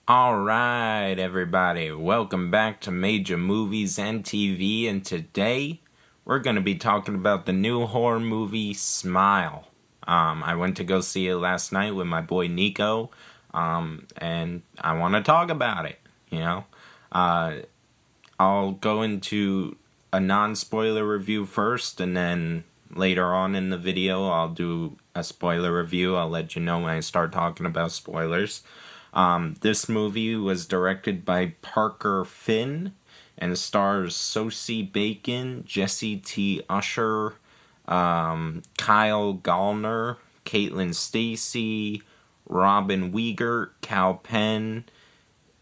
Alright, everybody, welcome back to Major Movies and TV, and today we're going to be talking about the new horror movie, Smile. I went to go see it last night with my boy Nico, and I want to talk about it, you know. I'll go into a non-spoiler review first, and then later on in the video I'll do a spoiler review. I'll let you know when I start talking about spoilers. This movie was directed by Parker Finn and stars Sosie Bacon, Jesse T. Usher, Kyle Gallner, Caitlin Stacy, Robin Wiegert, Cal Penn,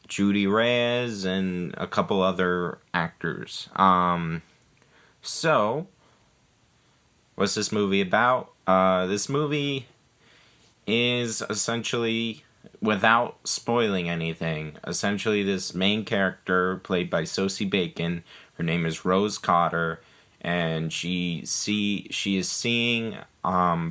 Judy Reyes, and a couple other actors. So, what's this movie about? This movie is essentially, without spoiling anything, essentially this main character played by Sosie Bacon, her name is Rose Cotter, and she is seeing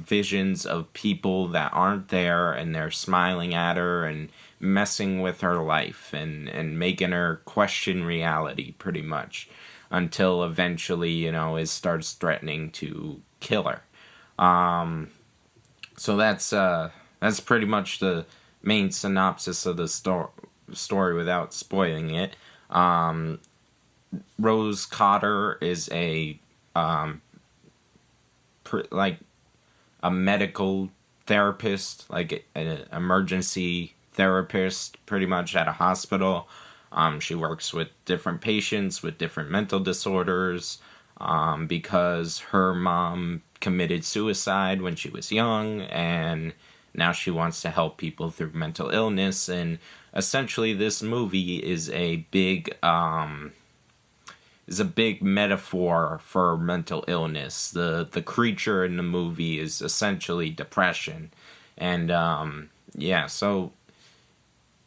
visions of people that aren't there, and they're smiling at her and messing with her life and making her question reality pretty much, until eventually, it starts threatening to kill her. So that's pretty much the main synopsis of the story without spoiling it. Rose Cotter is a medical therapist, like an emergency therapist, pretty much at a hospital. She works with different patients with different mental disorders, because her mom committed suicide when she was young, and now she wants to help people through mental illness. And essentially this movie is a big metaphor for mental illness. The creature in the movie is essentially depression. And so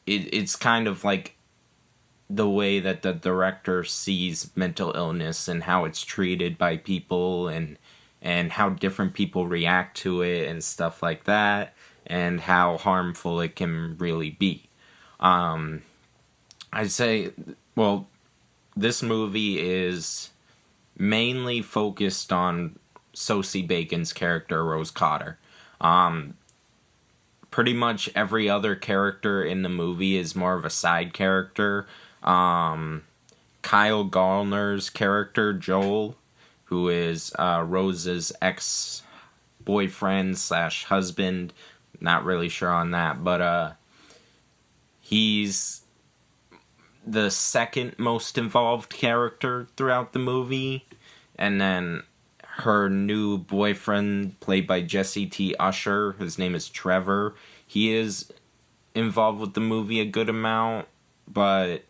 it's kind of like the way that the director sees mental illness and how it's treated by people, and how different people react to it and stuff like that, and how harmful it can really be. I'd say, well, this movie is mainly focused on Sosie Bacon's character, Rose Cotter. Pretty much every other character in the movie is more of a side character. Kyle Gallner's character, Joel, who is Rose's ex-boyfriend / husband, not really sure on that, but he's the second most involved character throughout the movie. And then her new boyfriend, played by Jesse T. Usher, his name is Trevor, he is involved with the movie a good amount, but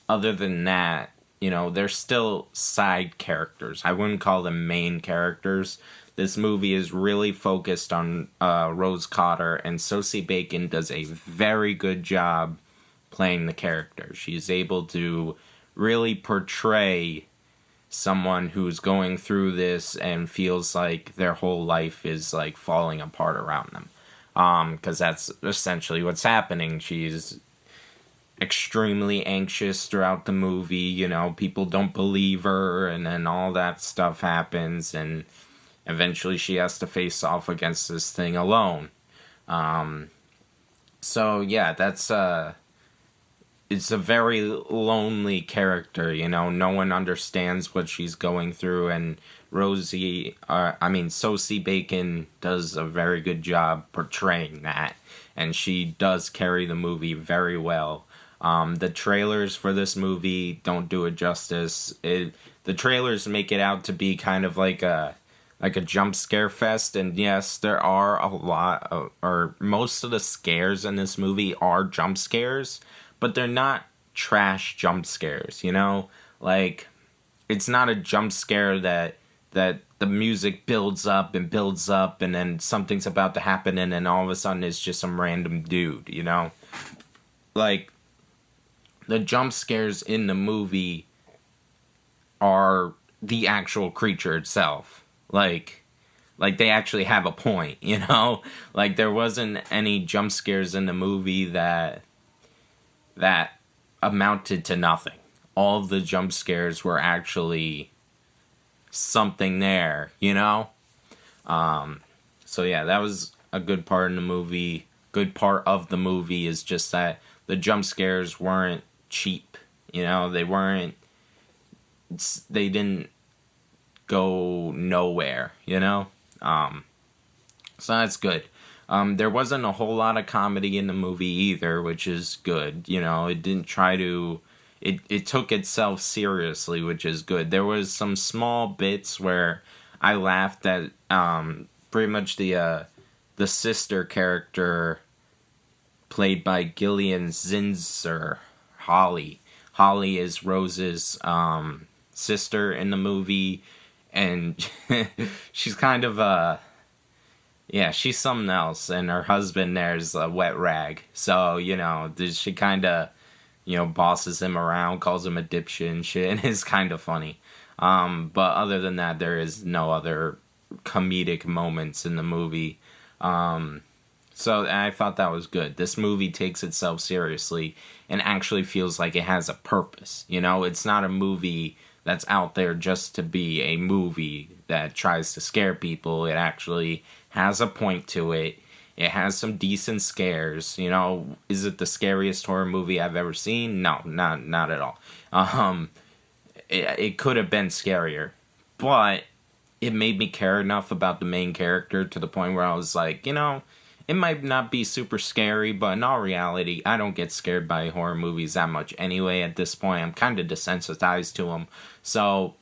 other than that, they're still side characters. I wouldn't call them main characters. This movie is really focused on Rose Cotter, and Sosie Bacon does a very good job playing the character. She's able to really portray someone who's going through this and feels like their whole life is like falling apart around them. Because that's essentially what's happening. She's extremely anxious throughout the movie. People don't believe her, and then all that stuff happens, and eventually she has to face off against this thing alone. So yeah, that's it's a very lonely character. No one understands what she's going through, and Sosie Bacon does a very good job portraying that, and she does carry the movie very well. The trailers for this movie don't do it justice. The trailers make it out to be kind of like a jump scare fest, and yes, there are a lot or most of the scares in this movie are jump scares, but they're not trash jump scares, Like, it's not a jump scare that the music builds up, and then something's about to happen, and then all of a sudden it's just some random dude, Like, the jump scares in the movie are the actual creature itself. Like they actually have a point, Like, there wasn't any jump scares in the movie that that amounted to nothing. All of the jump scares were actually something there, you know? So yeah, that was a good part in the movie. Good part of the movie is just that the jump scares weren't cheap. You know, they didn't go nowhere, you know? So that's good. There wasn't a whole lot of comedy in the movie either, which is good. You know, it didn't try to. It took itself seriously, which is good. There was some small bits where I laughed at pretty much the sister character played by Gillian Zinser, Holly. Holly is Rose's sister in the movie, and she's kind of yeah, she's something else, and her husband there's a wet rag. So, you know, she kind of, you know, bosses him around, calls him a dipshit and shit, and it's kind of funny. But other than that, there is no other comedic moments in the movie. So I thought that was good. This movie takes itself seriously and actually feels like it has a purpose. You know, it's not a movie that's out there just to be a movie that tries to scare people. It actually has a point to it. It has some decent scares. You know, is it the scariest horror movie I've ever seen? No, not at all. It could have been scarier, but it made me care enough about the main character to the point where I was like, you know, it might not be super scary, but in all reality, I don't get scared by horror movies that much anyway at this point. I'm kind of desensitized to them. So,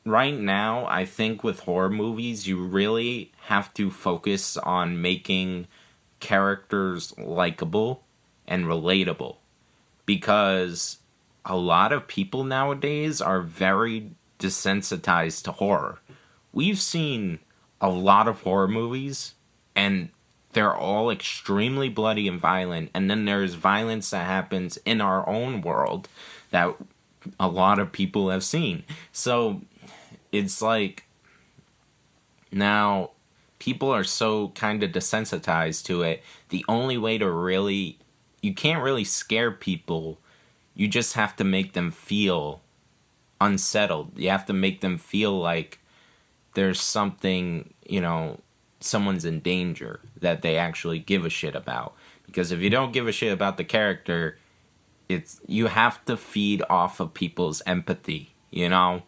right now, I think with horror movies, you really have to focus on making characters likable and relatable. Because a lot of people nowadays are very desensitized to horror. We've seen a lot of horror movies, and they're all extremely bloody and violent, and then there's violence that happens in our own world that a lot of people have seen. So it's like now people are so kind of desensitized to it. The only way to really, you can't really scare people. You just have to make them feel unsettled. You have to make them feel like there's something, you know, someone's in danger that they actually give a shit about. Because if you don't give a shit about the character, you have to feed off of people's empathy, you know,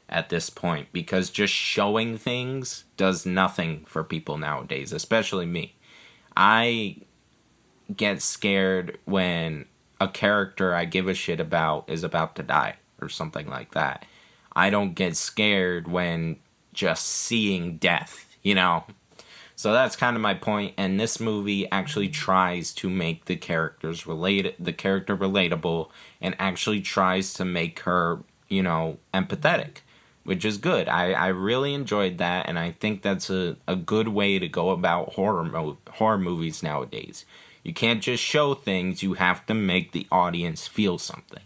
at this point. Because just showing things does nothing for people nowadays, especially me. I get scared when a character I give a shit about is about to die or something like that. I don't get scared when just seeing death, you know. So that's kind of my point, and this movie actually tries to make the character relatable, and actually tries to make her, you know, empathetic, which is good. I really enjoyed that, and I think that's a good way to go about horror movies nowadays. You can't just show things, you have to make the audience feel something.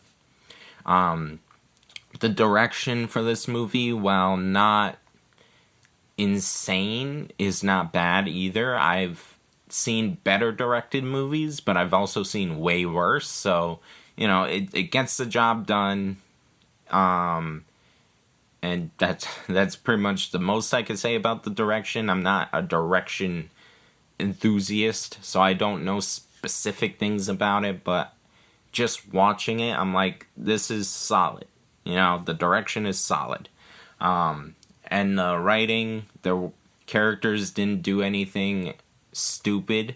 The direction for this movie, while not insane, is not bad either. I've seen better directed movies, but I've also seen way worse. So, you know, it gets the job done. And that's pretty much the most I can say about the direction. I'm not a direction enthusiast, so I don't know specific things about it, but just watching it, I'm like, this is solid. You know, the direction is solid. And the writing, the characters didn't do anything stupid.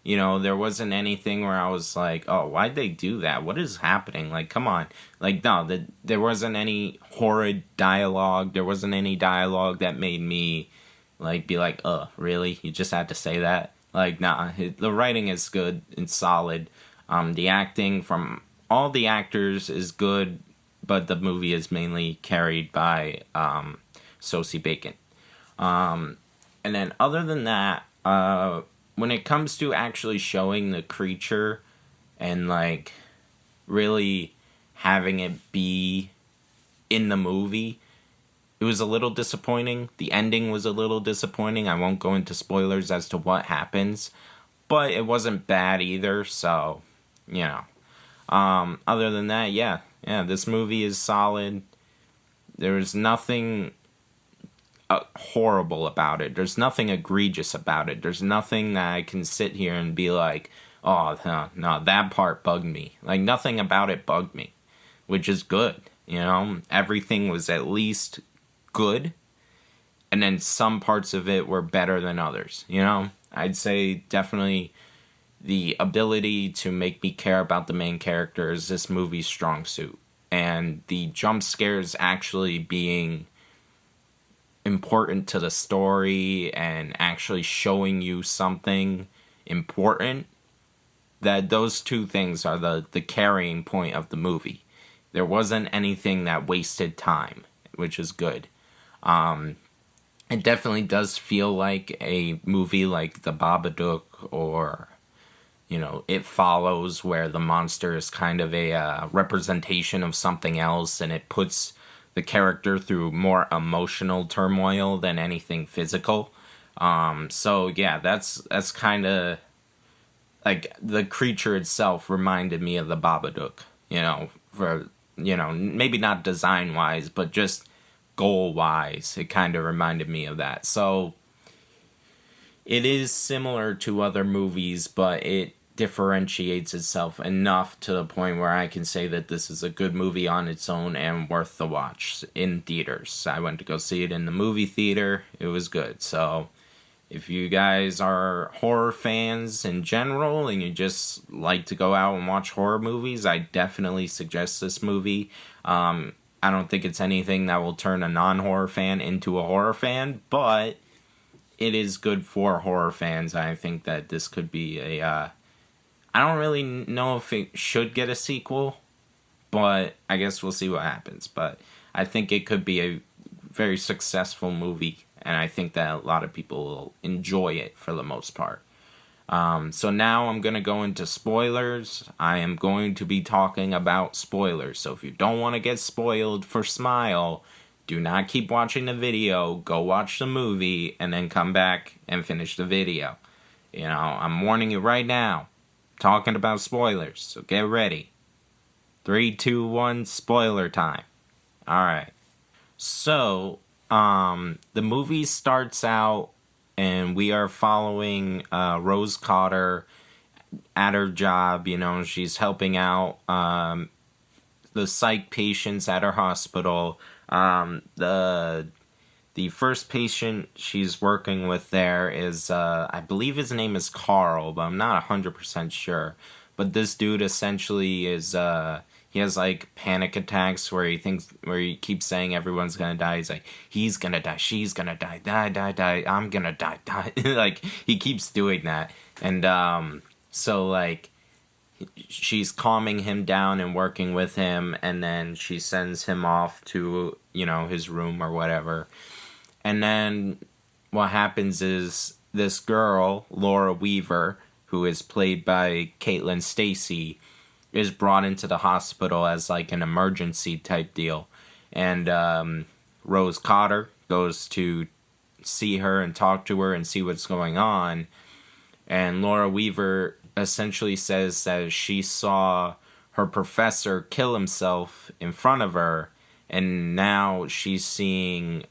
You know, there wasn't anything where I was like, oh, why'd they do that? What is happening? Like, come on. Like, no, there wasn't any horrid dialogue. There wasn't any dialogue that made me, like, be like, really? You just had to say that? Like, nah, the writing is good and solid. The acting from all the actors is good, but the movie is mainly carried by Sosie Bacon. And then other than that, when it comes to actually showing the creature and, like, really having it be in the movie, it was a little disappointing. The ending was a little disappointing. I won't go into spoilers as to what happens, but it wasn't bad either, so you know. Other than that, yeah, this movie is solid. There's nothing horrible about it. There's nothing egregious about it. There's nothing that I can sit here and be like, oh, no, that part bugged me. Like, nothing about it bugged me, which is good, you know? Everything was at least good, and then some parts of it were better than others, you know? I'd say definitely the ability to make me care about the main character is this movie's strong suit. And the jump scares actually being important to the story and actually showing you something important, that those two things are the carrying point of the movie. There wasn't anything that wasted time, which is good. It definitely does feel like a movie like The Babadook or, you know, It Follows, where the monster is kind of a representation of something else, and it puts the character through more emotional turmoil than anything physical. So yeah, that's kind of like the creature itself reminded me of the Babadook. You know, for maybe not design wise, but just goal wise, it kind of reminded me of that. So it is similar to other movies, but it differentiates itself enough to the point where I can say that this is a good movie on its own and worth the watch in theaters. I went to go see it in the movie theater. It was good. So if you guys are horror fans in general and you just like to go out and watch horror movies, I definitely suggest this movie. I don't think it's anything that will turn a non-horror fan into a horror fan, but it is good for horror fans. I think that this could be a I don't really know if it should get a sequel, but I guess we'll see what happens. But I think it could be a very successful movie, and I think that a lot of people will enjoy it for the most part. So now I'm going to go into spoilers. I am going to be talking about spoilers. So if you don't want to get spoiled for Smile, do not keep watching the video. Go watch the movie and then come back and finish the video. You know, I'm warning you right now. Talking about spoilers, so get ready. 3, 2, 1, spoiler time. Alright. So, the movie starts out, and we are following Rose Cotter at her job. You know, she's helping out the psych patients at her hospital. The first patient she's working with there is, I believe his name is Carl, but I'm not 100% sure. But this dude essentially is, he has like panic attacks where he keeps saying everyone's gonna die. He's like, he's gonna die, she's gonna die, die, I'm gonna die. Like, he keeps doing that. And, so like, she's calming him down and working with him, and then she sends him off to, you know, his room or whatever. And then what happens is this girl, Laura Weaver, who is played by Caitlin Stasey, is brought into the hospital as like an emergency type deal. And Rose Cotter goes to see her and talk to her and see what's going on. And Laura Weaver essentially says that she saw her professor kill himself in front of her, and now she's seeing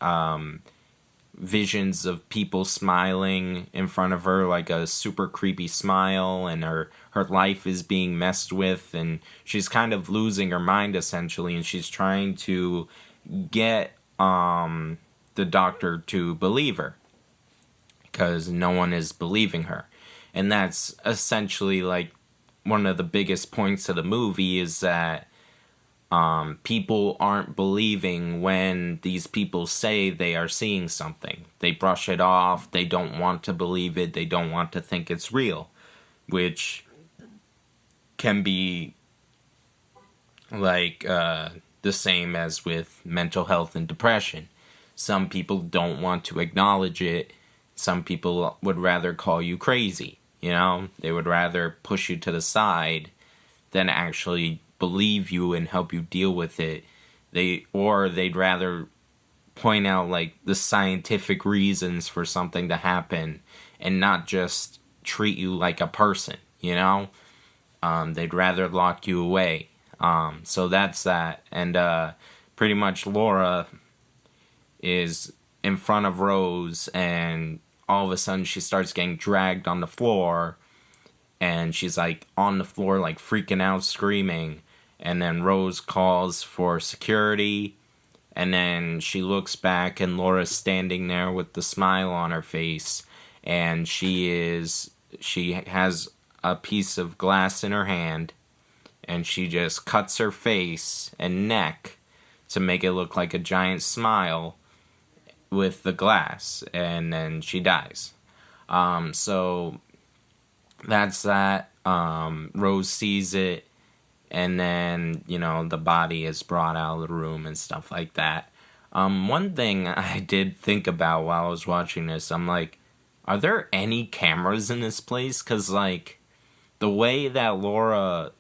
visions of people smiling in front of her, like a super creepy smile, and her life is being messed with, and she's kind of losing her mind essentially, and she's trying to get the doctor to believe her because no one is believing her. And that's essentially like one of the biggest points of the movie, is that people aren't believing when these people say they are seeing something. They brush it off. They don't want to believe it. They don't want to think it's real, which can be like the same as with mental health and depression. Some people don't want to acknowledge it. Some people would rather call you crazy. You know, they would rather push you to the side than actually believe you and help you deal with it. They'd rather point out like the scientific reasons for something to happen and not just treat you like a person, you know? They'd rather lock you away. So that's that. And pretty much Laura is in front of Rose, and all of a sudden she starts getting dragged on the floor, and she's like on the floor, like freaking out, screaming. And then Rose calls for security, and then she looks back, and Laura's standing there with the smile on her face, and she has a piece of glass in her hand, and she just cuts her face and neck to make it look like a giant smile with the glass, and then she dies. So that's that. Rose sees it, and then, the body is brought out of the room and stuff like that. One thing I did think about while I was watching this, I'm like, are there any cameras in this place? Because, like, the way that Laura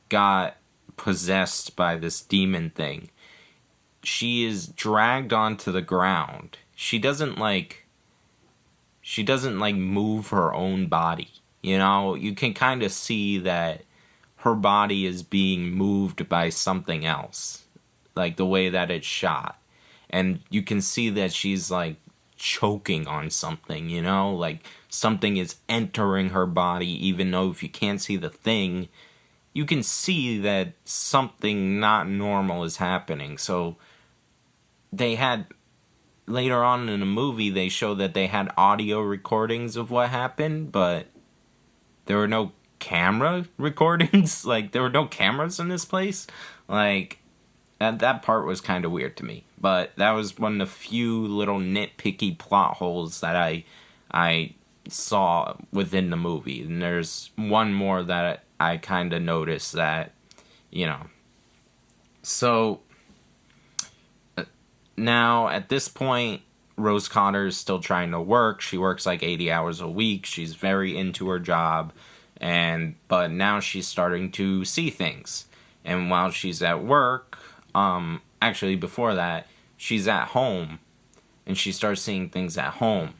got possessed by this demon thing, she is dragged onto the ground. She doesn't move her own body. You can kind of see that her body is being moved by something else, like the way that it's shot. And you can see that she's like choking on something, like something is entering her body, even though if you can't see the thing, you can see that something not normal is happening. So later on in the movie, they show that they had audio recordings of what happened, but there were no camera recordings. Like, there were no cameras in this place. Like, that part was kind of weird to me. But that was one of the few little nitpicky plot holes that I saw within the movie. And there's one more that I kind of noticed that, So, now, at this point, Rose Cotter is still trying to work. She works like 80 hours a week. She's very into her job. But now she's starting to see things. And while she's at work, actually before that, she's at home. And she starts seeing things at home.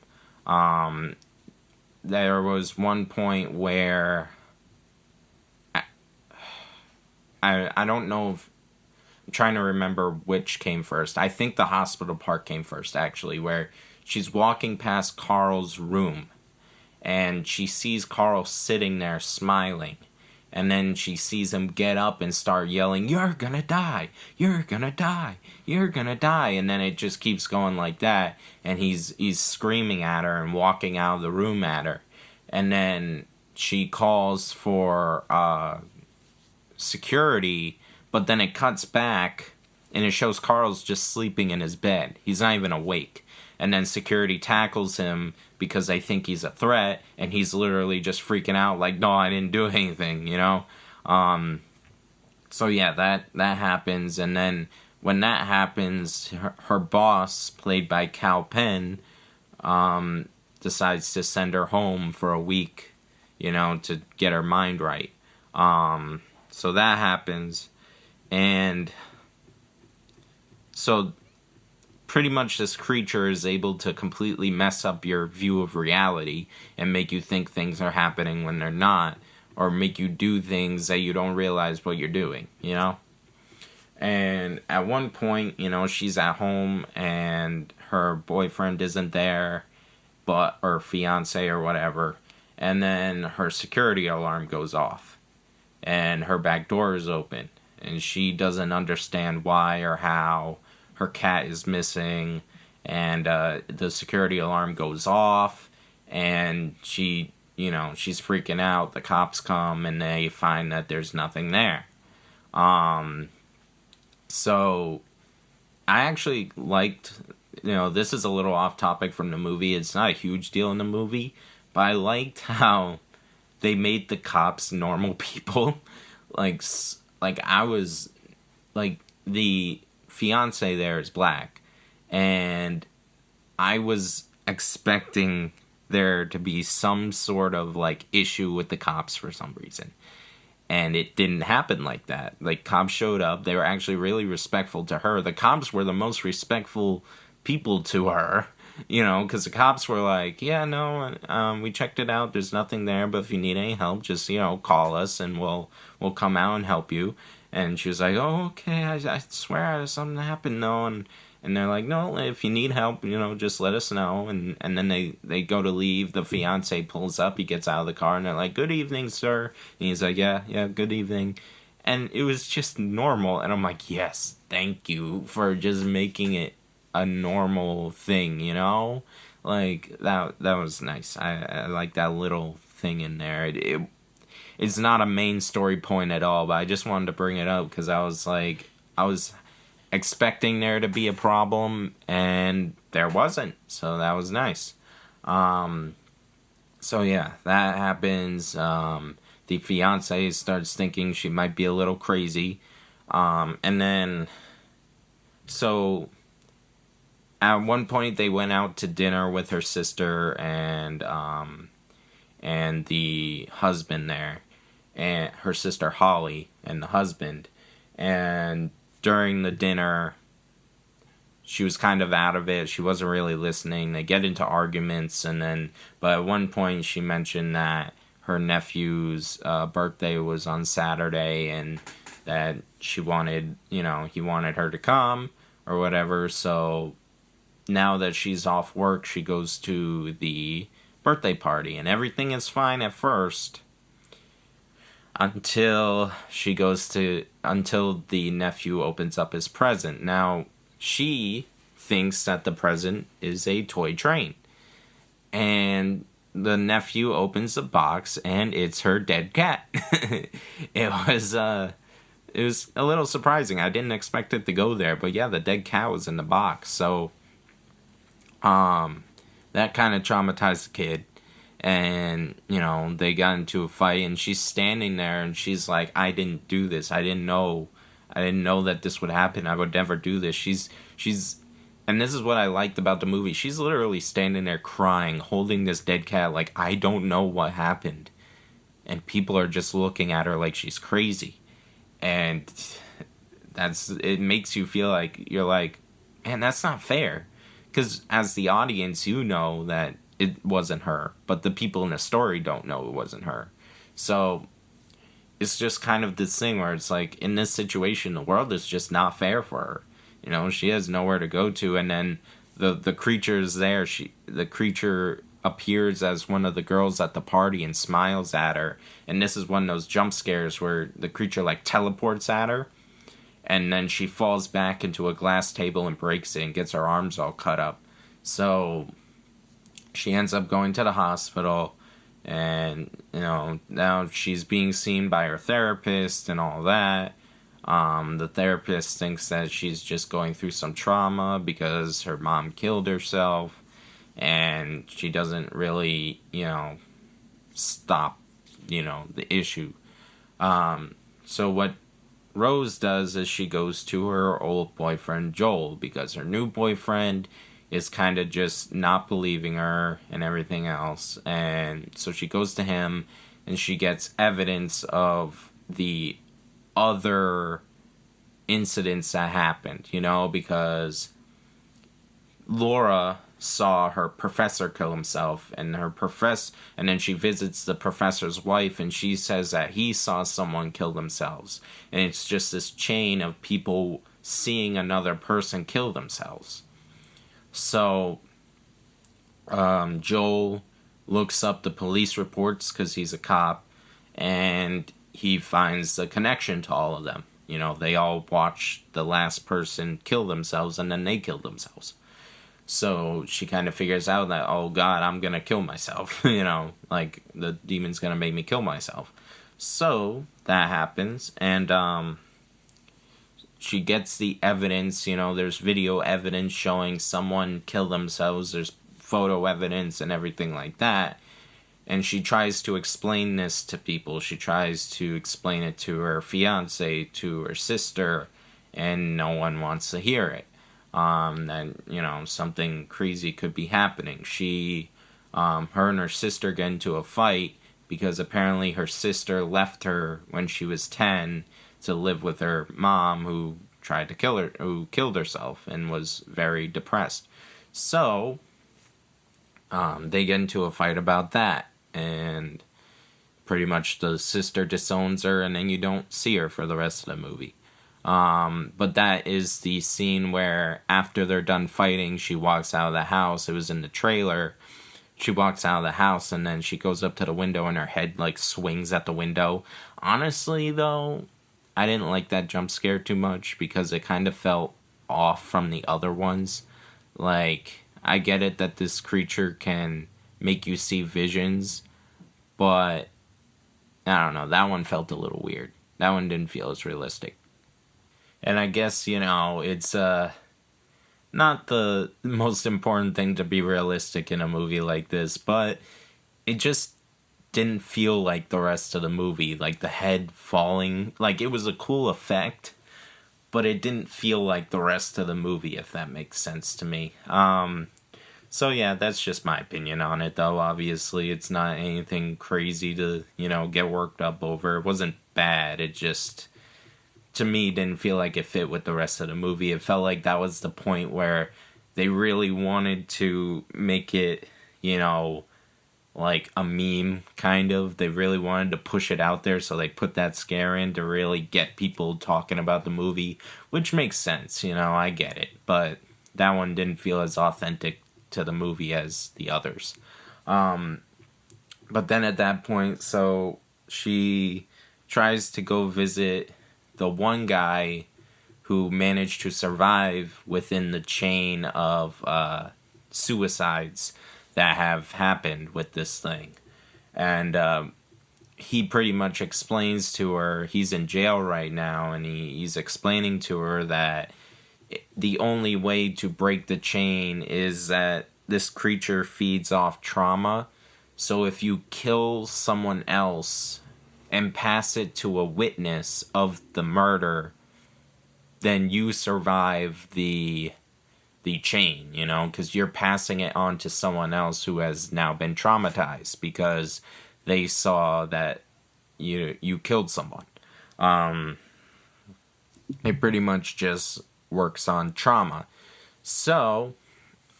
There was one point where I don't know if I'm trying to remember which came first. I think the hospital part came first, actually, where she's walking past Carl's room, and she sees Carl sitting there smiling, and then she sees him get up and start yelling, "You're gonna die! You're gonna die! You're gonna die!" And then it just keeps going like that, and he's screaming at her and walking out of the room at her. And then she calls for security, but then it cuts back, and it shows Carl's just sleeping in his bed. He's not even awake. And then security tackles him because they think he's a threat, and he's literally just freaking out like, "No, I didn't do anything," So yeah, that happens, and then when that happens, her boss, played by Cal Penn, decides to send her home for a week, to get her mind right. So that happens. And so pretty much this creature is able to completely mess up your view of reality and make you think things are happening when they're not, or make you do things that you don't realize what you're doing, And at one point, she's at home and her boyfriend isn't there, or fiance or whatever, and then her security alarm goes off and her back door is open. And she doesn't understand why or how. Her cat is missing, and the security alarm goes off, and she's freaking out. The cops come, and they find that there's nothing there. So I actually liked, this is a little off topic from the movie. It's not a huge deal in the movie, but I liked how they made the cops normal people. I was, the fiance there is black, and I was expecting there to be some sort of, issue with the cops for some reason. And it didn't happen like that. Cops showed up, they were actually really respectful to her. The cops were the most respectful people to her, because the cops were like, yeah, no, we checked it out. There's nothing there, but if you need any help, just, call us and we'll come out and help you. And she was like, oh, okay, I swear something happened, though. And they're like, no, if you need help, just let us know. And then they go to leave. The fiance pulls up. He gets out of the car, and they're like, good evening, sir. And he's like, yeah, good evening. And it was just normal. And I'm like, yes, thank you for just making it a normal thing, Like, that was nice. I like that little thing in there. It's not a main story point at all, but I just wanted to bring it up because I was expecting there to be a problem, and there wasn't. So that was nice. So yeah, that happens. The fiance starts thinking she might be a little crazy. And then, so at one point they went out to dinner with her sister and the husband there, and her sister Holly and the husband. And during the dinner, she was kind of out of it. She wasn't really listening. They get into arguments, but at one point she mentioned that her nephew's birthday was on Saturday, and that he wanted her to come or whatever. So now that she's off work, she goes to the birthday party, and everything is fine at first until the nephew opens up his present. Now, she thinks that the present is a toy train, and the nephew opens the box, and it's her dead cat. It was a little surprising. I didn't expect it to go there, but yeah, the dead cat was in the box. So, that kind of traumatized the kid. And, they got into a fight, and she's standing there, and she's like, I didn't do this. I didn't know that this would happen. I would never do this. She's, and this is what I liked about the movie. She's literally standing there crying, holding this dead cat, like, I don't know what happened. And people are just looking at her like she's crazy. And it makes you feel like, you're like, man, that's not fair. Because as the audience, you know that it wasn't her, but the people in the story don't know it wasn't her. So it's just kind of this thing where it's like, in this situation, the world is just not fair for her. She has nowhere to go to, and then the creature's there. The creature appears as one of the girls at the party and smiles at her. And this is one of those jump scares where the creature like teleports at her, and then she falls back into a glass table and breaks it and gets her arms all cut up. So she ends up going to the hospital, and, now she's being seen by her therapist and all that. The therapist thinks that she's just going through some trauma because her mom killed herself, and she doesn't really, stop, the issue. So what Rose does is she goes to her old boyfriend, Joel, because her new boyfriend is kind of just not believing her and everything else. And so she goes to him, and she gets evidence of the other incidents that happened, because Laura saw her professor kill himself, and and then she visits the professor's wife, and she says that he saw someone kill themselves. And it's just this chain of people seeing another person kill themselves. So, Joel looks up the police reports because he's a cop, and he finds the connection to all of them. They all watched the last person kill themselves, and then they killed themselves. So she kind of figures out that, oh God, I'm gonna kill myself. Like the demon's gonna make me kill myself. So that happens, and she gets the evidence, there's video evidence showing someone kill themselves, there's photo evidence and everything like that. And she tries to explain this to people. She tries to explain it to her fiance, to her sister, and no one wants to hear it. That, something crazy could be happening. Her and her sister get into a fight because apparently her sister left her when she was 10 to live with her mom, who killed herself and was very depressed. So They get into a fight about that, and pretty much the sister disowns her, and then you don't see her for the rest of the movie. But that is the scene where after they're done fighting, she walks out of the house. It was in the trailer. She walks out of the house, and then she goes up to the window, and her head, like, swings at the window. Honestly, though, I didn't like that jump scare too much, because it kind of felt off from the other ones. Like, I get it that this creature can make you see visions, but I don't know, that one felt a little weird. That one didn't feel as realistic. And I guess, it's not the most important thing to be realistic in a movie like this, but it just didn't feel like the rest of the movie. Like, the head falling, like, it was a cool effect, but it didn't feel like the rest of the movie, if that makes sense to me. So yeah, that's just my opinion on it, though. Obviously, it's not anything crazy to, get worked up over. It wasn't bad. It just, to me, didn't feel like it fit with the rest of the movie. It felt like that was the point where they really wanted to make it, like a meme, kind of. They really wanted to push it out there, so they put that scare in to really get people talking about the movie, which makes sense, I get it. But that one didn't feel as authentic to the movie as the others. But then at that point, so she tries to go visit the one guy who managed to survive within the chain of suicides that have happened with this thing. And he pretty much explains to her, he's in jail right now, and he's explaining to her that the only way to break the chain is that this creature feeds off trauma. So if you kill someone else and pass it to a witness of the murder, then you survive the chain, because you're passing it on to someone else who has now been traumatized because they saw that you killed someone. It pretty much just works on trauma. So,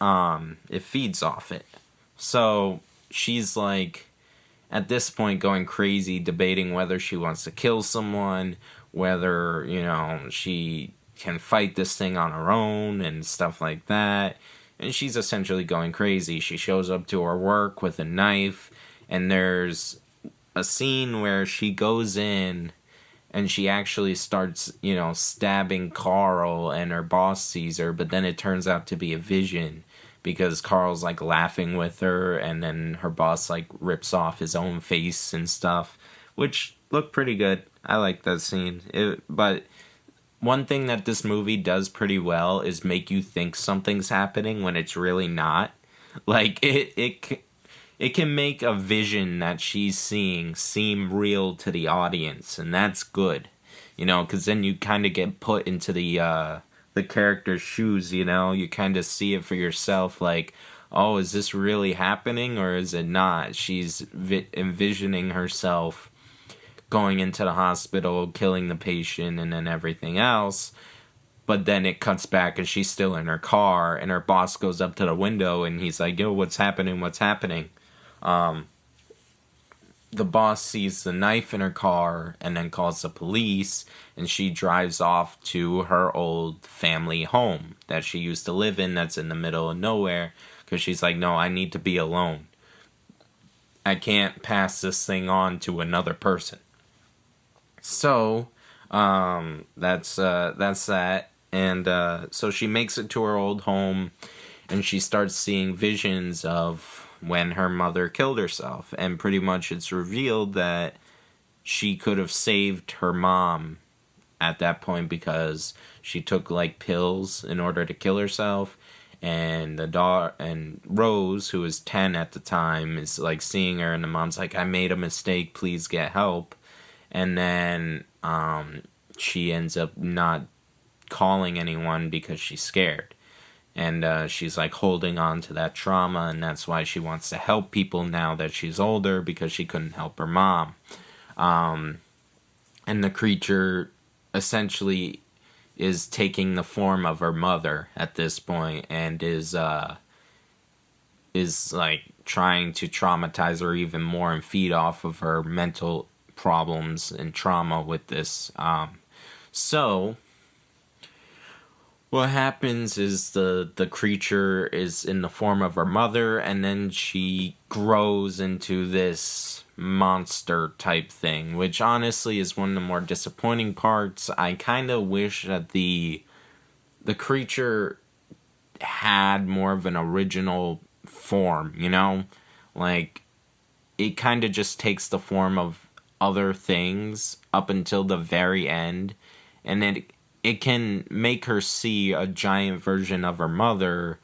it feeds off it. So, she's like, at this point, going crazy, debating whether she wants to kill someone, whether, she can fight this thing on her own and stuff like that. And she's essentially going crazy. She shows up to her work with a knife, and there's a scene where she goes in and she actually starts, stabbing Carl, and her boss sees her, but then it turns out to be a vision because Carl's, like, laughing with her, and then her boss, like, rips off his own face and stuff, which looked pretty good. I like that scene. But one thing that this movie does pretty well is make you think something's happening when it's really not. Like, it can make a vision that she's seeing seem real to the audience, and that's good, because then you kind of get put into the character's shoes, you kind of see it for yourself, like, oh, is this really happening, or is it not? She's envisioning herself going into the hospital, killing the patient, and then everything else. But then it cuts back and she's still in her car, and her boss goes up to the window and he's like, yo, what's happening? The boss sees the knife in her car and then calls the police, and she drives off to her old family home that she used to live in that's in the middle of nowhere, because she's like, no, I need to be alone. I can't pass this thing on to another person. So, that's that. And so she makes it to her old home, and she starts seeing visions of when her mother killed herself. And pretty much it's revealed that she could have saved her mom at that point because she took, like, pills in order to kill herself. And and Rose, who was 10 at the time, is, like, seeing her, and the mom's like, I made a mistake, please get help. And then she ends up not calling anyone because she's scared. And she's, like, holding on to that trauma, and that's why she wants to help people now that she's older, because she couldn't help her mom. And the creature essentially is taking the form of her mother at this point, and is is like trying to traumatize her even more and feed off of her mental problems and trauma with this. So what happens is the creature is in the form of her mother, and then she grows into this monster type thing, which honestly is one of the more disappointing parts. I kind of wish that the creature had more of an original form, you know? Like, it kind of just takes the form of other things up until the very end, and it can make her see a giant version of her mother,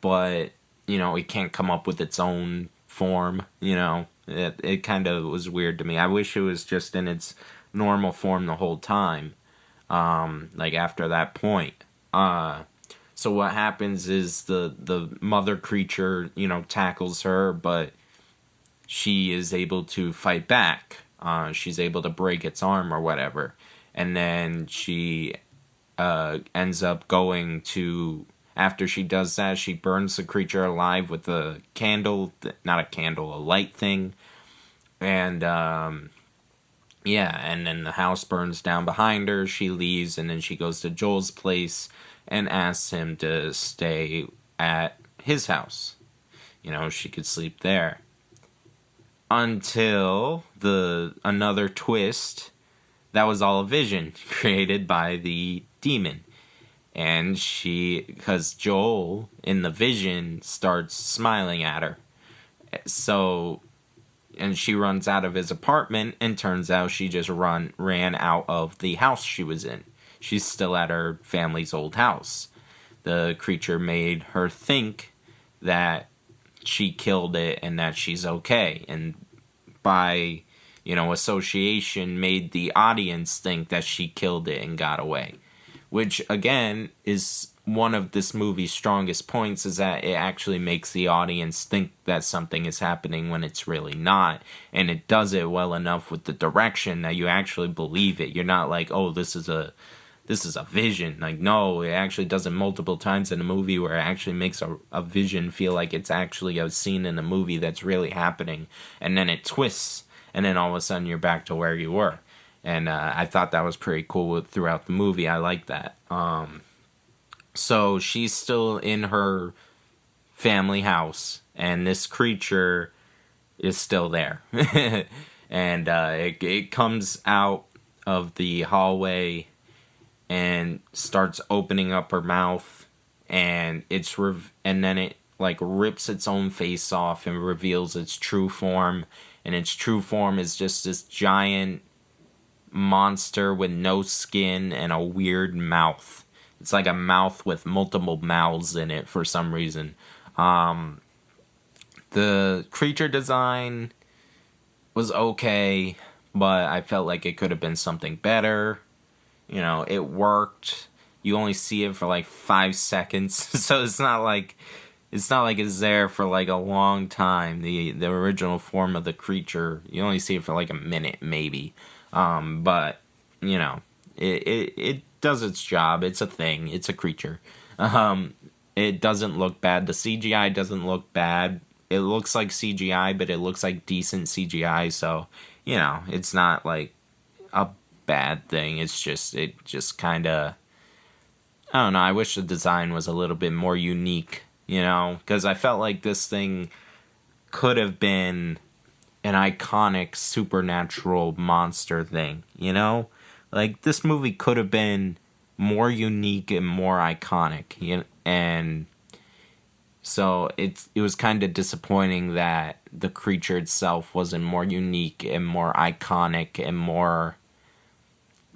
but, you know, it can't come up with its own form, you know? It kind of was weird to me. I wish it was just in its normal form the whole time, like, after that point. So what happens is the mother creature, you know, tackles her, but she is able to fight back. She's able to break its arm or whatever. And then she ends up going to... After she does that, she burns the creature alive with a candle. Not a candle, a light thing. And, yeah, and then the house burns down behind her. She leaves, and then she goes to Joel's place and asks him to stay at his house. You know, she could sleep there. Until another twist, that was all a vision created by the demon. And because Joel, in the vision, starts smiling at her. So, and she runs out of his apartment, and turns out she just ran out of the house she was in. She's still at her family's old house. The creature made her think that she killed it and that she's okay. And by, you know, association, made the audience think that she killed it and got away. Which, again, is one of this movie's strongest points, is that it actually makes the audience think that something is happening when it's really not. And it does it well enough with the direction that you actually believe it. You're not like, oh, this is a vision. Like, no, it actually does it multiple times in a movie, where it actually makes a vision feel like it's actually a scene in a movie that's really happening. And then it twists, and then all of a sudden you're back to where you were. And I thought that was pretty cool throughout the movie. I like that. So she's still in her family house, and this creature is still there. And it comes out of the hallway and starts opening up her mouth, and and then it like rips its own face off and reveals its true form. And its true form is just this giant monster with no skin and a weird mouth. It's like a mouth with multiple mouths in it for some reason. The creature design was okay, but I felt like it could have been something better. You know, it worked. You only see it for like 5 seconds, so it's not like it's there for like a long time. The original form of the creature, you only see it for like a minute maybe. But, you know, it does its job. It's a thing. It's a creature. It doesn't look bad. The CGI doesn't look bad. It looks like CGI, but it looks like decent CGI. So, you know, it's not like a bad thing. It just kind of, I don't know. I wish the design was a little bit more unique, you know, because I felt like this thing could have been an iconic supernatural monster thing, you know? Like, this movie could have been more unique and more iconic, you know? And so it was kind of disappointing that the creature itself wasn't more unique and more iconic and more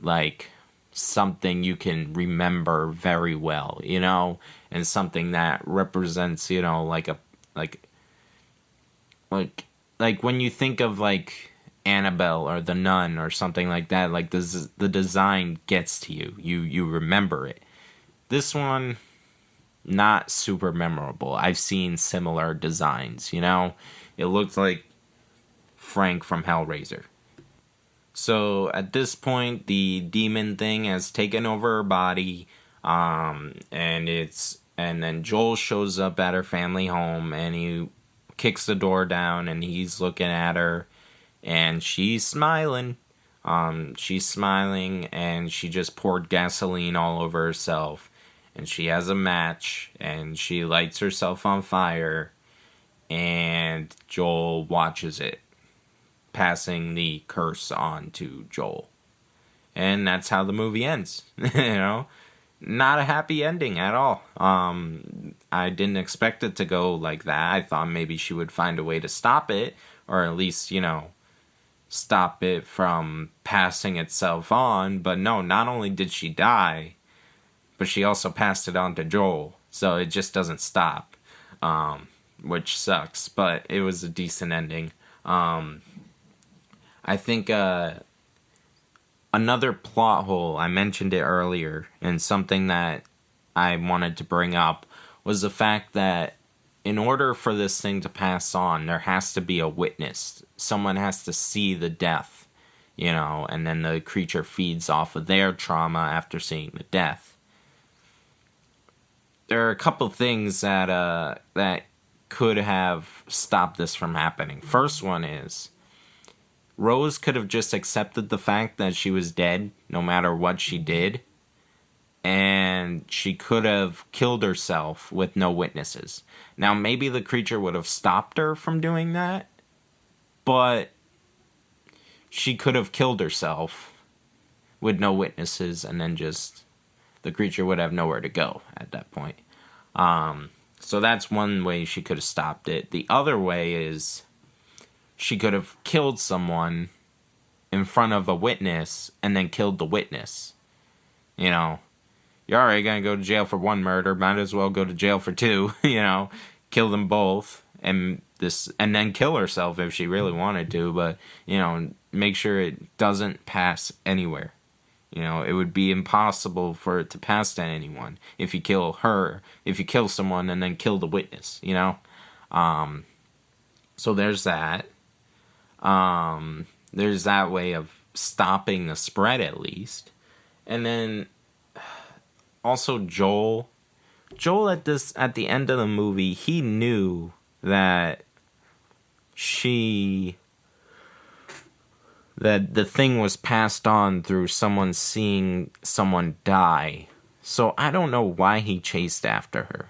like something you can remember very well, you know? And something that represents, you know, like when you think of like Annabelle or The Nun or something like that, like the design gets to you. You remember it. This one, not super memorable. I've seen similar designs, you know? It looked like Frank from Hellraiser. So at this point, the demon thing has taken over her body, and it's And then Joel shows up at her family home, and he kicks the door down, and he's looking at her, and she's smiling. She's smiling, and she just poured gasoline all over herself. And she has a match, and she lights herself on fire, and Joel watches it, passing the curse on to Joel. And that's how the movie ends. Not a happy ending at all. I didn't expect it to go like that. I thought maybe she would find a way to stop it, or at least, stop it from passing itself on. But no, not only did she die, but she also passed it on to Joel. So it just doesn't stop, which sucks. But it was a decent ending. I think another plot hole, I mentioned it earlier, and something that I wanted to bring up was the fact that in order for this thing to pass on, there has to be a witness. Someone has to see the death, and then the creature feeds off of their trauma after seeing the death. There are a couple things that could have stopped this from happening. First one is, Rose could have just accepted the fact that she was dead, no matter what she did, and she could have killed herself with no witnesses. Now, maybe the creature would have stopped her from doing that, but she could have killed herself with no witnesses, and then just the creature would have nowhere to go at that point. So that's one way she could have stopped it. The other way is she could have killed someone in front of a witness and then killed the witness. You're already going to go to jail for one murder, might as well go to jail for two, kill them both, and then kill herself if she really wanted to, but, make sure it doesn't pass anywhere. It would be impossible for it to pass to anyone if you kill someone and then kill the witness, So there's that. There's that way of stopping the spread, at least. And then also Joel at the end of the movie, he knew that that the thing was passed on through someone seeing someone die. So I don't know why he chased after her.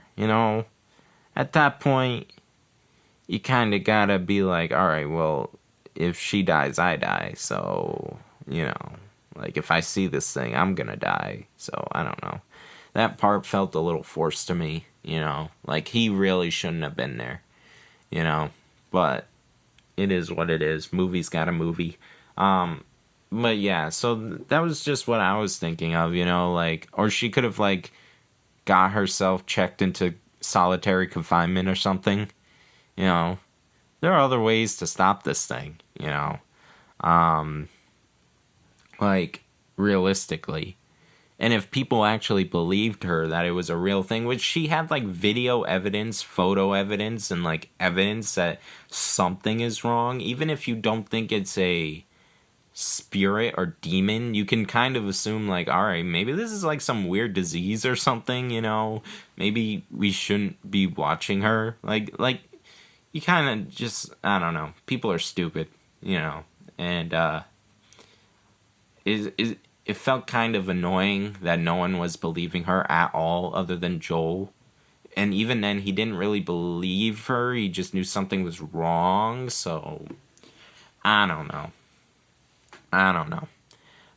At that point, you kind of gotta be like, all right, well, if she dies, I die. So, if I see this thing, I'm gonna die. So, I don't know. That part felt a little forced to me, he really shouldn't have been there, but it is what it is. Movie's got a movie. But yeah, so that was just what I was thinking of, or she could have, got herself checked into solitary confinement or something, there are other ways to stop this thing, realistically. And if people actually believed her that it was a real thing, which she had, video evidence, photo evidence, and, evidence that something is wrong, even if you don't think it's a spirit or demon, you can kind of assume, all right, maybe this is, some weird disease or something, maybe we shouldn't be watching her. You kind of just, I don't know, people are stupid, and, it felt kind of annoying that no one was believing her at all other than Joel. And even then, he didn't really believe her. He just knew something was wrong. So, I don't know.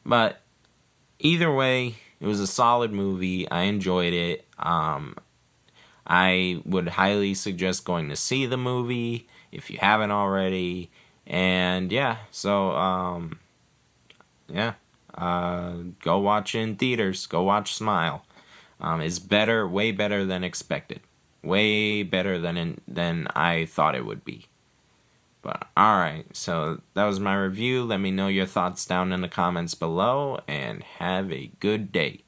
But either way, it was a solid movie. I enjoyed it. I would highly suggest going to see the movie if you haven't already. And yeah, so, go watch it in theaters. Go watch Smile. It's better, way better than expected. Way better than I thought it would be. But alright, so that was my review. Let me know your thoughts down in the comments below, and have a good day.